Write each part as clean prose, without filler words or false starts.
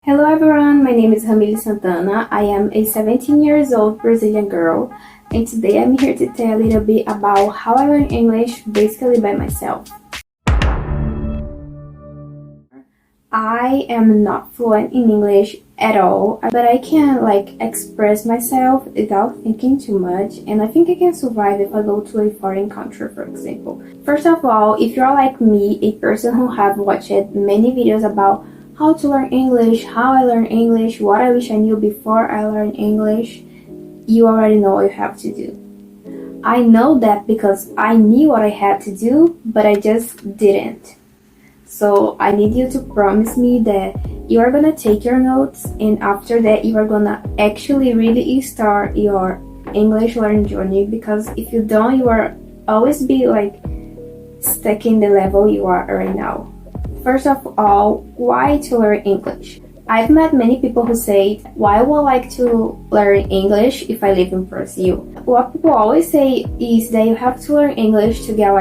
Hello everyone, my name is Mille Santana. I am a 17 years old Brazilian girl, and today I'm here to tell a little bit about how I learned English basically by myself. I am not fluent in English at all, but I can express myself without thinking too much, and I think I can survive if I go to a foreign country, for example. First of all, if you're like me, a person who have watched many videos about how to learn English, how I learn English, what I wish I knew before I learned English, you already know what you have to do. I know that because I knew what I had to do, but I just didn't. So I need you to promise me that you are gonna take your notes, and after that you are gonna actually really start your English learning journey, because if you don't, you are always be stuck in the level you are right now. First of all, why to learn English? I've met many people who say, why would I like to learn English if I live in Brazil? What people always say is that you have to learn English to get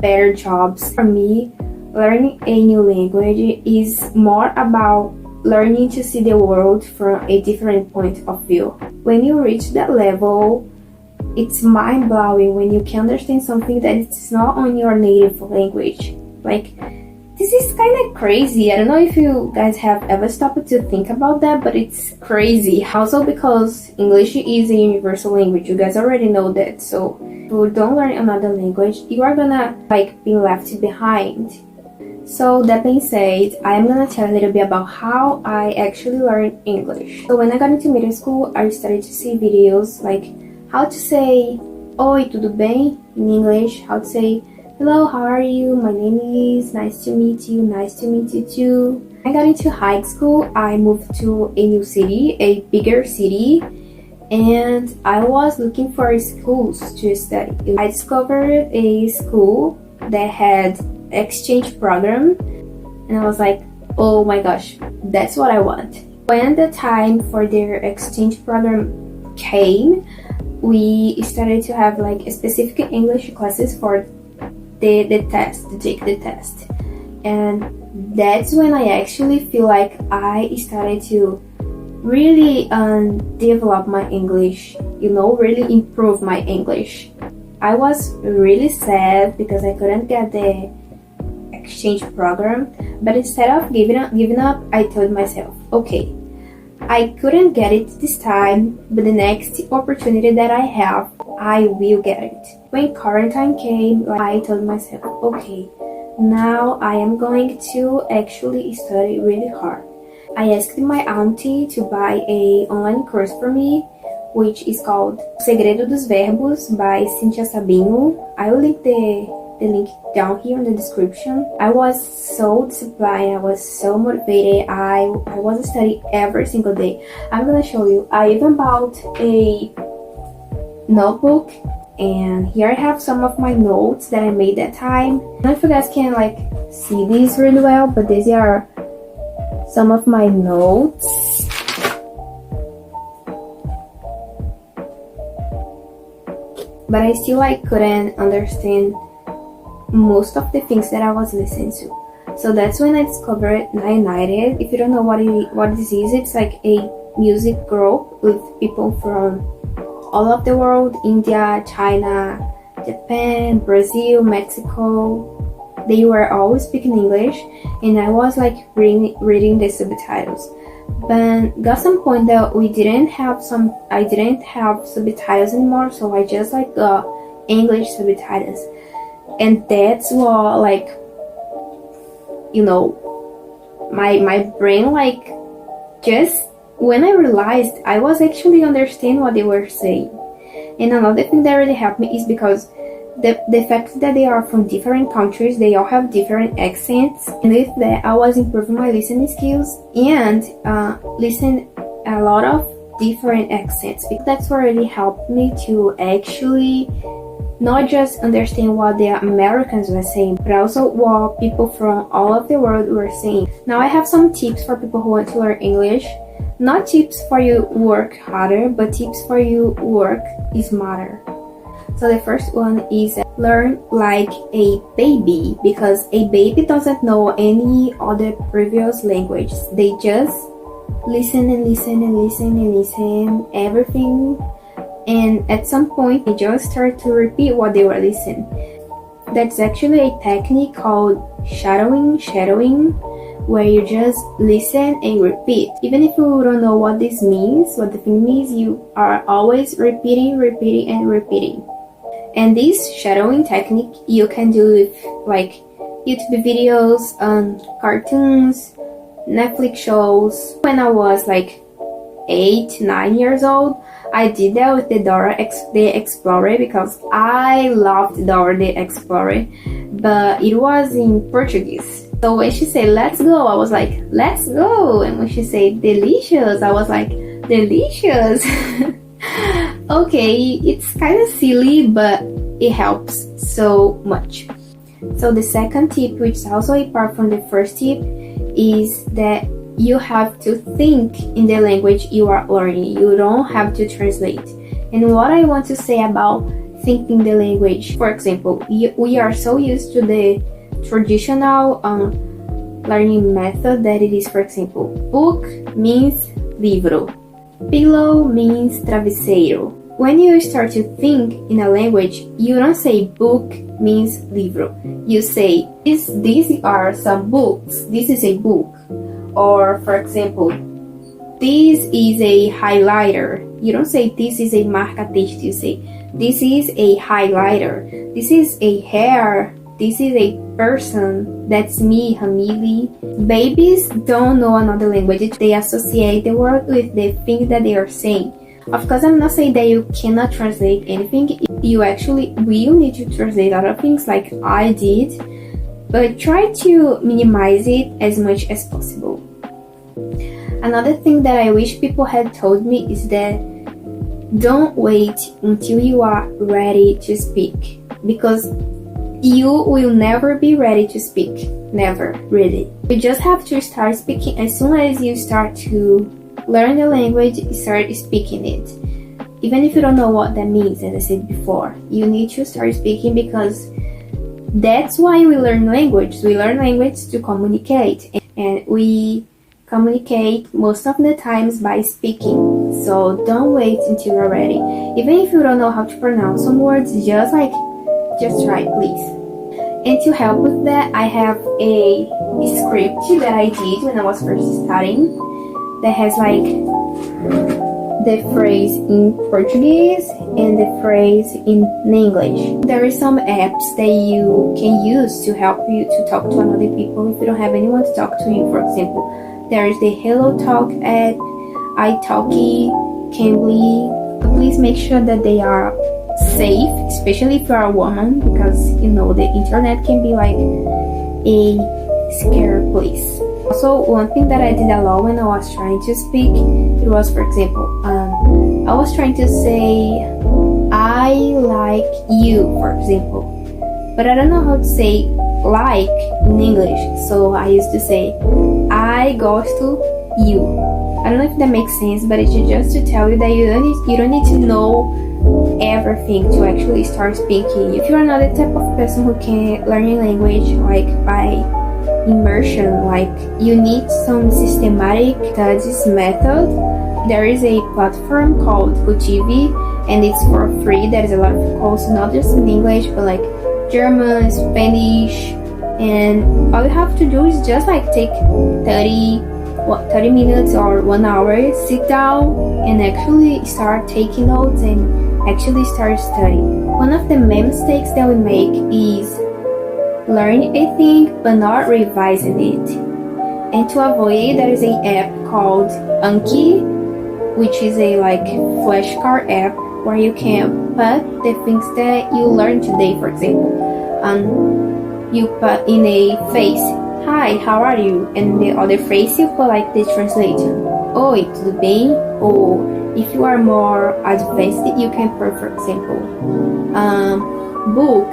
better jobs. For me, learning a new language is more about learning to see the world from a different point of view. When you reach that level, it's mind-blowing when you can understand something that is not on your native language. This is kind of crazy. I don't know if you guys have ever stopped to think about that, but it's crazy. Also because English is a universal language. You guys already know that. So if you don't learn another language, you are gonna be left behind. So that being said, I'm gonna tell a little bit about how I actually learned English. So when I got into middle school, I started to see videos like how to say Oi, tudo bem in English, how to say hello, how are you? My name is, nice to meet you, nice to meet you too. When I got into high school, I moved to a new city, a bigger city, and I was looking for schools to study. I discovered a school that had exchange program, and I was like, oh my gosh, that's what I want. When the time for their exchange program came, we started to have specific English classes for the test, to take the test, and that's when I actually feel like I started to really develop my English, really improve my English. I was really sad because I couldn't get the exchange program, but instead of giving up, I told myself, okay, I couldn't get it this time, but the next opportunity that I have, I will get it. When quarantine came, I told myself, okay, now I am going to actually study really hard. I asked my auntie to buy an online course for me, which is called Segredo dos Verbos by Cynthia Sabino. I will link the link down here in the description. I was so disciplined, I was so motivated, I was studying every single day. I'm gonna show you. I even bought a notebook, and here I have some of my notes that I made that time. I don't know if you guys can see these really well, but these are some of my notes. But I still couldn't understand most of the things that I was listening to. So that's when I discovered United. If you don't know what this is, it's a music group with people from all of the world: India, China, Japan, Brazil, Mexico. They were always speaking English, and I was reading the subtitles. But got some point that I didn't have subtitles anymore, so I just got English subtitles. And that's what my brain just when I realized I was actually understanding what they were saying. And another thing that really helped me is because the fact that they are from different countries, they all have different accents, and with that I was improving my listening skills and listening a lot of different accents. That's what really helped me to actually not just understand what the Americans were saying, but also what people from all of the world were saying. Now I have some tips for people who want to learn English. Not tips for you work harder, but tips for you work smarter. So the first one is learn like a baby, because a baby doesn't know any other previous language. They just listen and listen and listen and listen everything, and at some point they just start to repeat what they were listening. That's actually a technique called shadowing, where you just listen and repeat. Even if you don't know what this means, what the thing means, you are always repeating and repeating. And this shadowing technique you can do with like YouTube videos, cartoons, Netflix shows. When I was like 8-9 years old, I did that with the Dora the Explorer, because I loved Dora the Explorer, but it was in Portuguese. So when she said let's go, I was like let's go, and when she said delicious, I was like delicious. Okay, it's kind of silly, but it helps so much. So the second tip, which is also apart from the first tip, is that you have to think in the language you are learning. You don't have to translate. And what I want to say about thinking the language, for example, we are so used to the traditional learning method that it is, for example, book means livro, pillow means travesseiro. When you start to think in a language, you don't say book means livro. You say these are some books. This is a book. Or for example, this is a highlighter. You don't say this is a marca-texto. You say this is a highlighter. This is a hair. This is a person. That's me, mille. Babies don't know another language. They associate the word with the thing that they are saying. Of course, I'm not saying that you cannot translate anything. You actually will need to translate other things like I did, but try to minimize it as much as possible. Another thing that I wish people had told me is that don't wait until you are ready to speak, because you will never be ready to speak. Never, really. You just have to start speaking as soon as you start to learn the language, start speaking it. Even if you don't know what that means, as I said before, you need to start speaking, because that's why we learn language. We learn language to communicate, and we communicate most of the times by speaking. So don't wait until you're ready. Even if you don't know how to pronounce some words, just try, please. And to help with that, I have a script that I did when I was first starting, that has like the phrase in Portuguese and the phrase in English. There are some apps that you can use to help you to talk to another people if you don't have anyone to talk to you. For example, there is the Hello Talk app, italki, Cambly. Please make sure that they are safe, especially if you are a woman, because you know the internet can be like a scary place. Also, one thing that I did a lot when I was trying to speak, it was, for example, I was trying to say I like you, for example, but I don't know how to say like in English, so I used to say I gosto you. I don't know if that makes sense, but it's just to tell you that you don't need to know everything to actually start speaking. If you're not the type of person who can learn a language like by immersion, like you need some systematic studies method, there is a platform called Cultive, and it's for free. There is a lot of courses, not just in English, but like German, Spanish, and all you have to do is just like take 30 minutes or 1 hour, sit down and actually start taking notes and actually start studying. One of the main mistakes that we make is learn a thing but not revising it. And to avoid it, there is an app called Anki, which is a like flashcard app where you can put the things that you learned today. For example, you put in a face, hi, how are you? And the other phrase you put like the translation, oi, tudo bem? Or if you are more advanced, you can put, for example, book,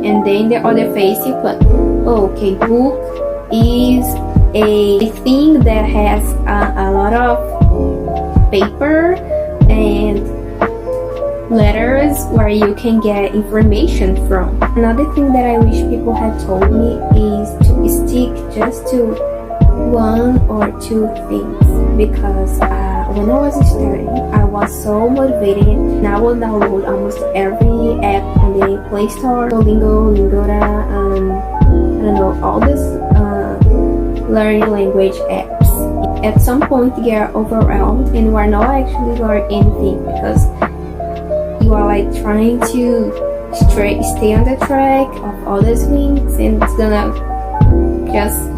and then the other phrase you put, okay, book is a thing that has a lot of paper and letters where you can get information from. Another thing that I wish people had told me is to stick just to one or two things, because when I was starting, I was so motivated and I would download almost every app on the Play Store, Duolingo, Lingota, I don't know, all these learning language apps. At some point you get overwhelmed and you are not actually learning anything, because you are like trying to stay on the track of all these things, and it's gonna just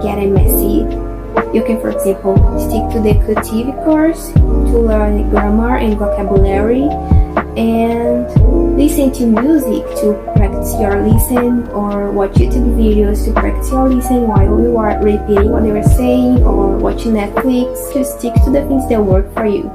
get messy. You can, for example, stick to the creative course to learn grammar and vocabulary, and listen to music to practice your listen, or watch YouTube videos to practice your listen while you are repeating what they were saying, or watching Netflix. To stick to the things that work for you.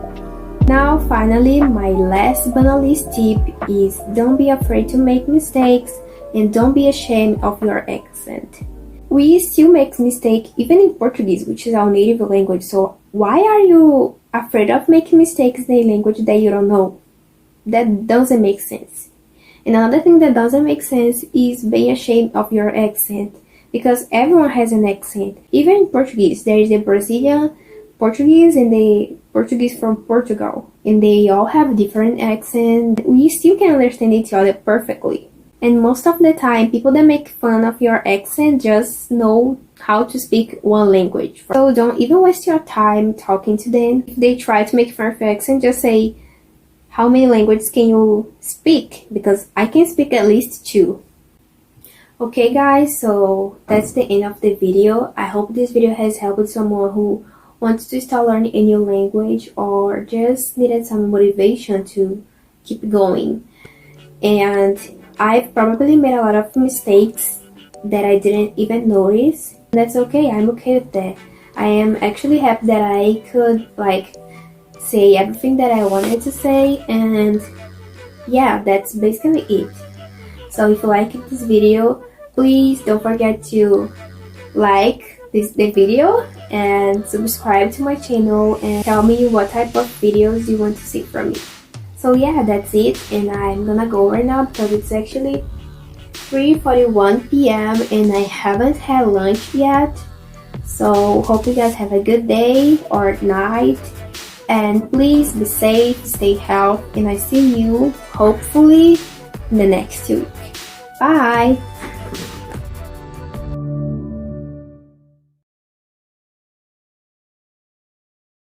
Now, finally, my last but not least tip is don't be afraid to make mistakes, and don't be ashamed of your accent. We still make mistakes even in Portuguese, which is our native language, so why are you afraid of making mistakes in a language that you don't know? That doesn't make sense. And another thing that doesn't make sense is being ashamed of your accent, because everyone has an accent. Even in Portuguese, there is a Brazilian Portuguese and the Portuguese from Portugal, and they all have different accents. We still can understand each other perfectly. And most of the time, people that make fun of your accent just know how to speak one language. So don't even waste your time talking to them. If they try to make fun of your accent, just say, how many languages can you speak? Because I can speak at least 2. Okay guys, so that's the end of the video. I hope this video has helped someone who wants to start learning a new language, or just needed some motivation to keep going. And I've probably made a lot of mistakes that I didn't even notice. That's okay, I'm okay with that. I am actually happy that I could say everything that I wanted to say, and yeah, that's basically it. So if you like this video, please don't forget to like the video and subscribe to my channel, and tell me what type of videos you want to see from me. So yeah, that's it, and I'm gonna go right now because it's actually 3:41 p.m. and I haven't had lunch yet. So hope you guys have a good day or night, and please be safe, stay healthy, and I see you hopefully in the next week. Bye!